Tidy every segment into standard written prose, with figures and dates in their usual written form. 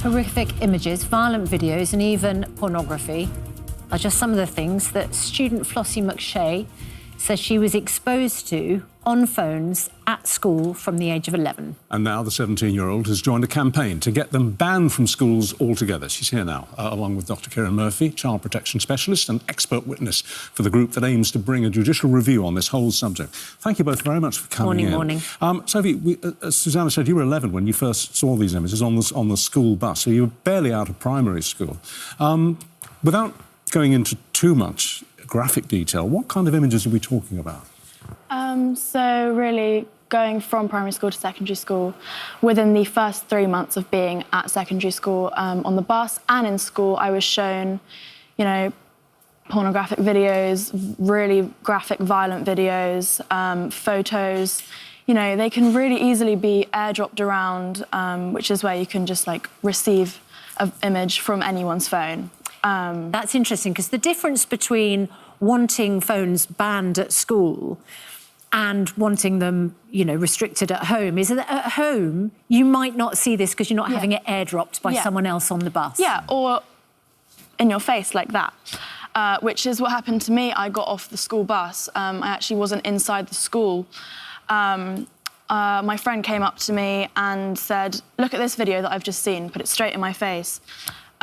Horrific images, violent videos and even pornography are just some of the things that student Flossie McShay says she was exposed to on phones at school from the age of 11. And now the 17-year-old has joined a campaign to get them banned from schools altogether. She's here now, along with Dr. Kieran Murphy, child protection specialist and expert witness for the group that aims to bring a judicial review on this whole subject. Thank you both very much for coming in. Morning. Sophie, as Susanna said, you were 11 when you first saw these images on the school bus, so you were barely out of primary school. Without going into too much graphic detail, what kind of images are we talking about? So really going from primary school to secondary school, within the first 3 months of being at secondary school, on the bus and in school, I was shown, you know, pornographic videos, really graphic, violent videos, photos. You know, they can really easily be airdropped around, which is where you can just, like, receive an image from anyone's phone. That's interesting, because the difference between wanting phones banned at school and wanting them, you know, restricted at home is that at home you might not see this because you're not having it airdropped by someone else on the bus. Yeah, or in your face like that, which is what happened to me. I got off the school bus. I actually wasn't inside the school. My friend came up to me and said, "Look at this video that I've just seen," put it straight in my face.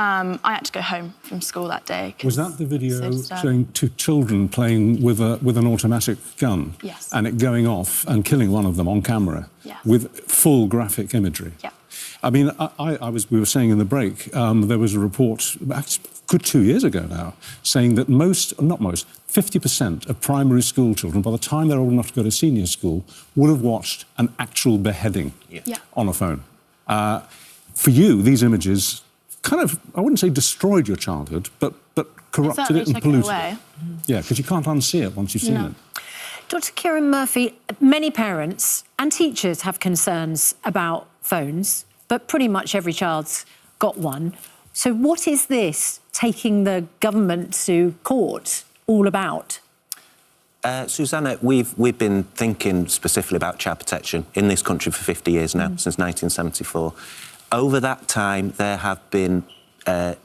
I had to go home from school that day. Was that the video showing two children playing with an automatic gun? Yes. And it going off and killing one of them on camera? Yeah. With full graphic imagery? Yeah. I mean, we were saying in the break, there was a report, a good 2 years ago now, saying that 50% of primary school children, by the time they're old enough to go to senior school, would have watched an actual beheading on a phone. For you, these images kind of, I wouldn't say destroyed your childhood, but corrupted it and polluted it. Yeah, because you can't unsee it once you've seen it. Dr. Kieran Murphy, many parents and teachers have concerns about phones, but pretty much every child's got one. So what is this taking the government to court all about? Susanna, we've been thinking specifically about child protection in this country for 50 years now, since 1974. Over that time, there have been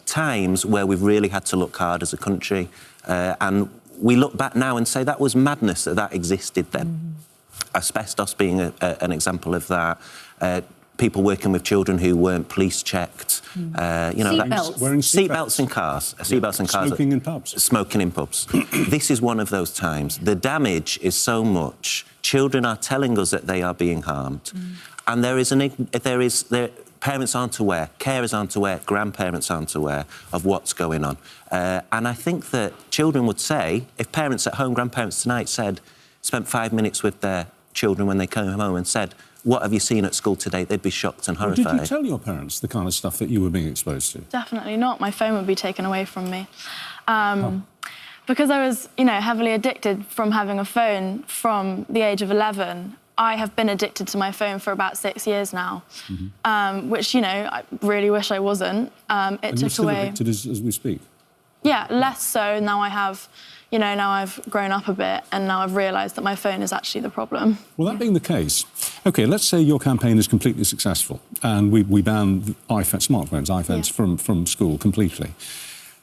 times where we've really had to look hard as a country, and we look back now and say that was madness that existed then. Asbestos being an example of that. People working with children who weren't police checked. You know, wearing seatbelts in cars. Seatbelts in cars. Smoking in pubs. Smoking in pubs. This is one of those times. The damage is so much. Children are telling us that they are being harmed, and parents aren't aware, carers aren't aware, grandparents aren't aware of what's going on. And I think that children would say, if parents at home, grandparents tonight spent 5 minutes with their children when they came home and said, "What have you seen at school today?" they'd be shocked and horrified. Did you tell your parents the kind of stuff that you were being exposed to? Definitely not. My phone would be taken away from me. Because I was, you know, heavily addicted from having a phone from the age of 11. I have been addicted to my phone for about 6 years now, which, you know, I really wish I wasn't. And you're still addicted as we speak? Yeah, less so. Now I have, you know, now I've grown up a bit and now I've realised that my phone is actually the problem. Well, that being the case, OK, let's say your campaign is completely successful and we ban smartphones, from school completely.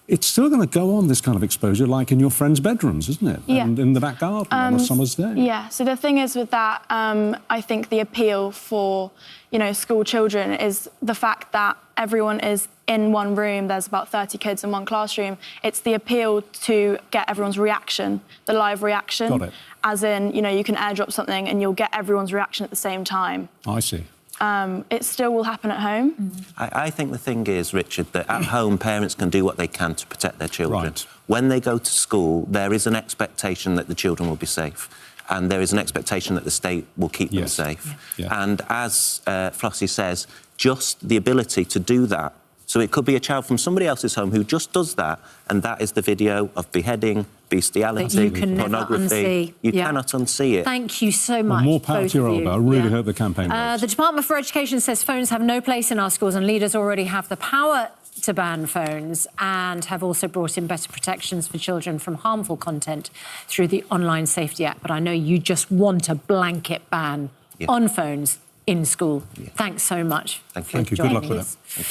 It's still going to go on, this kind of exposure, like in your friends' bedrooms, isn't it? Yeah. And in the back garden on a summer's day. Yeah, so the thing is with that, I think the appeal for, you know, school children is the fact that everyone is in one room, there's about 30 kids in one classroom. It's the appeal to get everyone's reaction, the live reaction. Got it. As in, you know, you can airdrop something and you'll get everyone's reaction at the same time. I see. It still will happen at home. I think the thing is, Richard, that at home parents can do what they can to protect their children. Right. When they go to school, there is an expectation that the children will be safe, and there is an expectation that the state will keep them safe. Yeah. And as Flossie says, just the ability to do that. So it could be a child from somebody else's home who just does that, and that is the video of beheading, bestiality, pornography. You cannot unsee it. Thank you so much. Well, more power to your elbow. I really hope the campaign works. The Department for Education says phones have no place in our schools, and leaders already have the power to ban phones and have also brought in better protections for children from harmful content through the Online Safety Act. But I know you just want a blanket ban on phones in school. Thanks so much. Thank you. Thank you. Good luck with it.